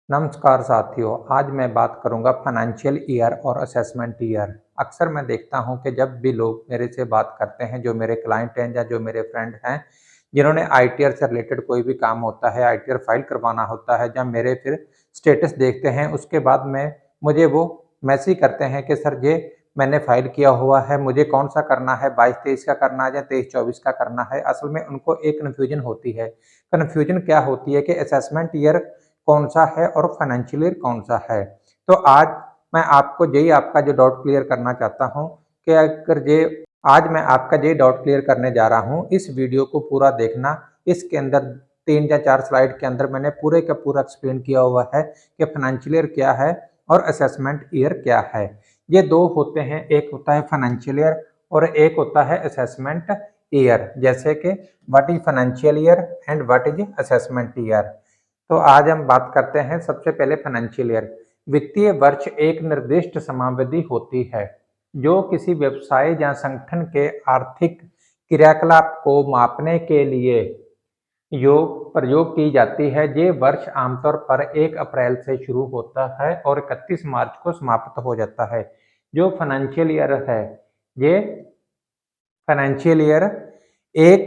नमस्कार साथियों, आज मैं बात करूंगा फाइनेंशियल ईयर और असेसमेंट ईयर। अक्सर मैं देखता हूं कि जब भी लोग मेरे से बात करते हैं, जो मेरे क्लाइंट हैं या जो मेरे फ्रेंड हैं, जिन्होंने आईटीआर से रिलेटेड कोई भी काम होता है, आईटीआर फाइल करवाना होता है, या मेरे फिर स्टेटस देखते हैं, उसके बाद में मुझे वो मैसेज करते हैं कि सर ये मैंने फाइल किया हुआ है, मुझे कौन सा करना है, 22-23 का करना है या 23-24 का करना है। असल में उनको एक कन्फ्यूजन होती है। कन्फ्यूजन क्या होती है कि असेसमेंट ईयर कौन-सा है और फाइनेंशियल ईयर कौन-सा है। तो आज मैं आपको यही आपका जो डाउट क्लियर करना चाहता हूँ कि अगर ये आज मैं आपका ये डाउट क्लियर करने जा रहा हूँ। इस वीडियो को पूरा देखना। इसके अंदर 3 या 4 स्लाइड के अंदर मैंने पूरे का पूरा एक्सप्लेन किया हुआ है कि फाइनेंशियल ईयर क्या है और असेसमेंट ईयर क्या है। ये 2 होते हैं, एक होता है फाइनेंशियल ईयर और एक होता है असेसमेंट ईयर। जैसे कि what is financial year and what is assessment year. तो आज हम बात करते हैं सबसे पहले फाइनेंशियल ईयर। वित्तीय वर्ष एक निर्दिष्ट समयावधि होती है जो किसी व्यवसाय या संगठन के आर्थिक क्रियाकलाप को मापने के लिए योग प्रयोग की जाती है। ये वर्ष आमतौर पर 1 अप्रैल से शुरू होता है और 31 मार्च को समाप्त हो जाता है। जो फाइनेंशियल ईयर है, ये फाइनेंशियल ईयर 1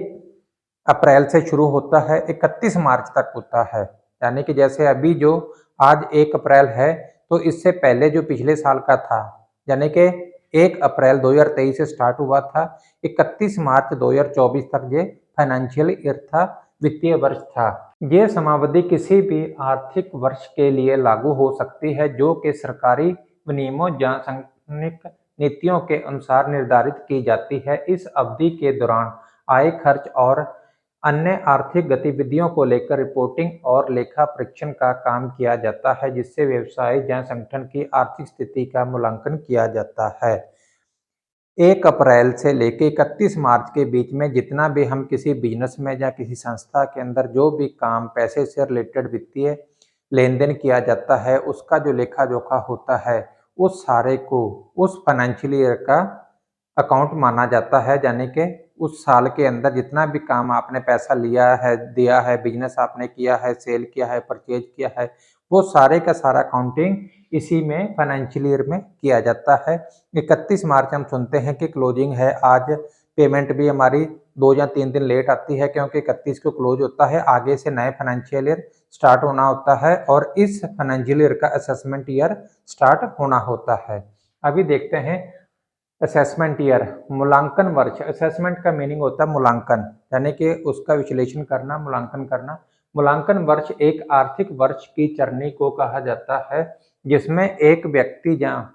अप्रैल से शुरू होता है, 31 मार्च तक होता है। यानी कि जैसे अभी जो आज 1 अप्रैल है, तो इससे पहले जो पिछले साल का था, यानी कि 1 अप्रैल 2023 से स्टार्ट हुआ था, 31 मार्च 2024 तक ये फाइनेंशियल ईयर था, वित्तीय वर्ष था। ये समावधि किसी भी आर्थिक वर्ष के लिए लागू हो सकती है जो कि सरकारी विनियमों या संगठनिक नीतियों के अनुसार निर्धारित की जाती है। इस अवधि के दौरान आय, खर्च और अन्य आर्थिक गतिविधियों को लेकर रिपोर्टिंग और लेखा परीक्षण का काम किया जाता है, जिससे व्यवसाय या संगठन की आर्थिक स्थिति का मूल्यांकन किया जाता है। 1 अप्रैल से लेकर 31 मार्च के बीच में जितना भी हम किसी बिजनेस में या किसी संस्था के अंदर जो भी काम पैसे से रिलेटेड वित्तीय लेन देन किया जाता है, उसका जो लेखा जोखा होता है, उस सारे को उस फाइनेंशियल ईयर का अकाउंट माना जाता है। यानी कि उस साल के अंदर जितना भी काम आपने पैसा लिया है, दिया है, बिजनेस आपने किया है, सेल किया है, परचेज किया है, वो सारे का सारा काउंटिंग इसी में फाइनेंशियल ईयर में किया जाता है। 31 मार्च हम सुनते हैं कि क्लोजिंग है। आज पेमेंट भी हमारी 2 या 3 दिन लेट आती है, क्योंकि 31 को क्लोज होता है, आगे से नए फाइनेंशियल ईयर स्टार्ट होना होता है और इस फाइनेंशियल ईयर का असेसमेंट ईयर स्टार्ट होना होता है। अभी देखते हैं असेसमेंट ईयर, मूल्यांकन वर्ष। असेसमेंट का मीनिंग होता है मूल्यांकन, यानी कि उसका विश्लेषण करना, मूल्यांकन करना। मूल्यांकन वर्ष एक आर्थिक वर्ष की चरनी को कहा जाता है जिसमें एक व्यक्ति या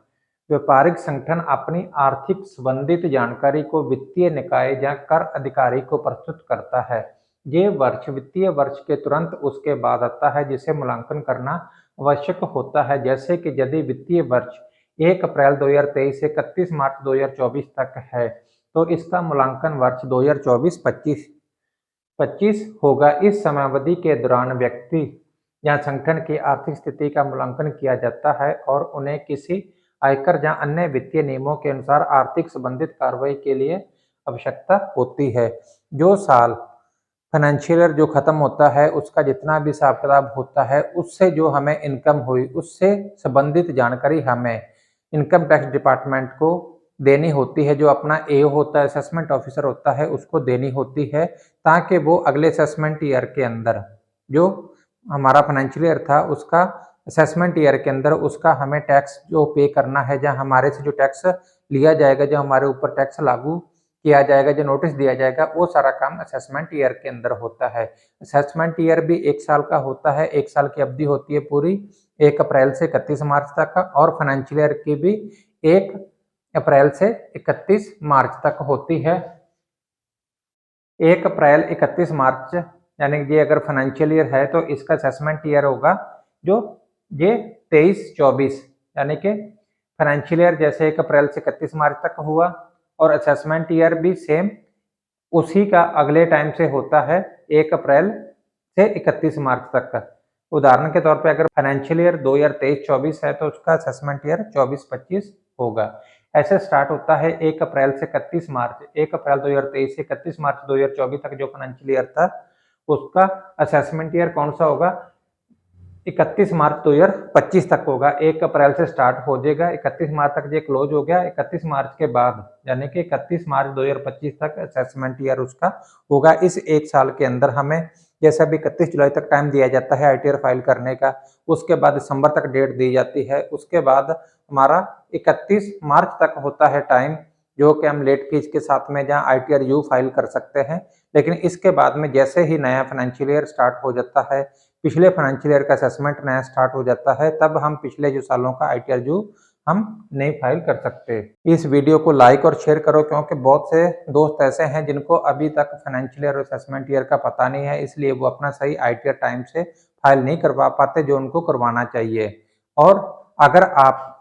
व्यापारिक संगठन अपनी आर्थिक संबंधित जानकारी को वित्तीय निकाय या कर अधिकारी को प्रस्तुत करता है। ये वर्ष वित्तीय वर्ष के तुरंत उसके बाद आता है, जिसे मूल्यांकन करना आवश्यक होता है। जैसे कि यदि वित्तीय वर्ष 1 अप्रैल 2023 से 31 मार्च 2024 तक है, तो इसका मूल्यांकन वर्ष 2024-25 होगा। इस समयावधि के दौरान व्यक्ति या संगठन की आर्थिक स्थिति का मूल्यांकन किया जाता है और उन्हें किसी आयकर या अन्य वित्तीय नियमों के अनुसार आर्थिक संबंधित कार्रवाई के लिए आवश्यकता होती है। जो साल फाइनेंशियल ईयर जो खत्म होता है, उसका जितना भी हिसाब किताब होता है, उससे जो हमें इनकम हुई, उससे संबंधित जानकारी हमें इनकम टैक्स डिपार्टमेंट को देनी होती है। जो अपना एओ होता है, असेसमेंट ऑफिसर होता है, उसको देनी होती है, ताकि वो अगले असेसमेंट ईयर के अंदर जो हमारा फाइनेंशियल ईयर था, उसका असेसमेंट ईयर के अंदर उसका हमें टैक्स जो पे करना है, या हमारे से जो टैक्स लिया जाएगा, जो हमारे ऊपर टैक्स लागू किया जाएगा, जो नोटिस दिया जाएगा, वो सारा काम असेसमेंट ईयर के अंदर होता है। असेसमेंट ईयर भी 1 साल का होता है, 1 साल की अवधि होती है पूरी, 1 अप्रैल से 31 मार्च तक का, और फाइनेंशियल ईयर की भी 1 अप्रैल से 31 मार्च तक होती है। 1 अप्रैल 31 मार्च यानी ये अगर फाइनेंशियल ईयर है, तो इसका असेसमेंट ईयर होगा जो ये 23-24, यानी कि फाइनेंशियल ईयर जैसे 1 अप्रैल से 31 मार्च तक हुआ, और असेसमेंट ईयर भी सेम उसी का अगले टाइम से होता है, 1 अप्रैल से 31 मार्च तक का। उदाहरण के तौर पे अगर फाइनेंशियल ईयर 2023-24 है, तो उसका असेसमेंट ईयर 24-25 होगा। ऐसे स्टार्ट होता है 1 अप्रैल से 31 मार्च, 1 अप्रैल 2023 से 31 मार्च 2024 तक जो फाइनेंशियल ईयर था, उसका असेसमेंट ईयर कौन सा होगा? 31 मार्च 2025 तक होगा। 1 अप्रैल से स्टार्ट हो जाएगा, 31 मार्च तक ये क्लोज हो गया। 31 मार्च के बाद यानी कि 31 मार्च 2025 तक असेसमेंट ईयर उसका होगा। इस 1 साल के अंदर हमें जैसे अभी 31 जुलाई तक टाइम दिया जाता है आईटीआर फाइल करने का, उसके बाद दिसंबर तक डेट दी जाती है, उसके बाद हमारा 31 मार्च तक होता है टाइम, जो कि हम लेट फीस के साथ में जहाँ आईटीआर यू फाइल कर सकते हैं। लेकिन इसके बाद में जैसे ही नया फाइनेंशियल ईयर स्टार्ट हो जाता है, पिछले फाइनेंशियल ईयर का असेसमेंट नया स्टार्ट हो जाता है, तब हम पिछले जो सालों का आईटीआर जो हम नहीं फाइल कर सकते। इस वीडियो को लाइक और शेयर करो, क्योंकि बहुत से दोस्त ऐसे हैं जिनको अभी तक फाइनेंशियल ईयर और असेसमेंट ईयर का पता नहीं है, इसलिए वो अपना सही आईटीआर टाइम से फाइल नहीं करवा पाते, जो उनको करवाना चाहिए। और अगर आप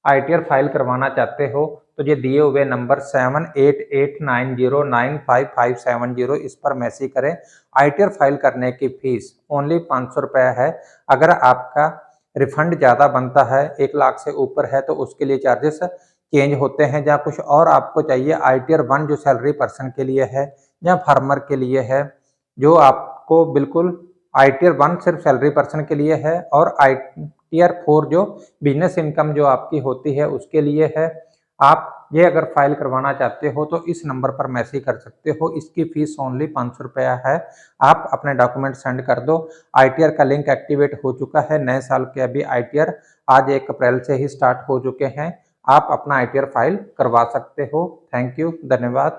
आईटीआर फाइल करवाना चाहते हो तो ये दिए हुए नंबर 7889095570 इस पर मैसेज करें। आईटीआर फाइल करने की फीस ओनली 500 रुपये है। अगर आपका रिफंड ज़्यादा बनता है, 1 लाख से ऊपर है, तो उसके लिए चार्जेस चेंज होते हैं। या कुछ और आपको चाहिए, आईटीआर 1 जो सैलरी पर्सन के लिए है या फार्मर के लिए है, जो आपको बिल्कुल आईटीआर 1 सिर्फ सैलरी पर्सन के लिए है, और आईटीआर 4 जो बिजनेस इनकम जो आपकी होती है उसके लिए है। आप ये अगर फाइल करवाना चाहते हो तो इस नंबर पर मैसेज कर सकते हो। इसकी फीस ओनली 500 रुपया है। आप अपने डॉक्यूमेंट सेंड कर दो। आईटीआर का लिंक एक्टिवेट हो चुका है। नए साल के अभी आईटीआर आज 1 अप्रैल से ही स्टार्ट हो चुके हैं। आप अपना आईटीआर फाइल करवा सकते हो। थैंक यू, धन्यवाद।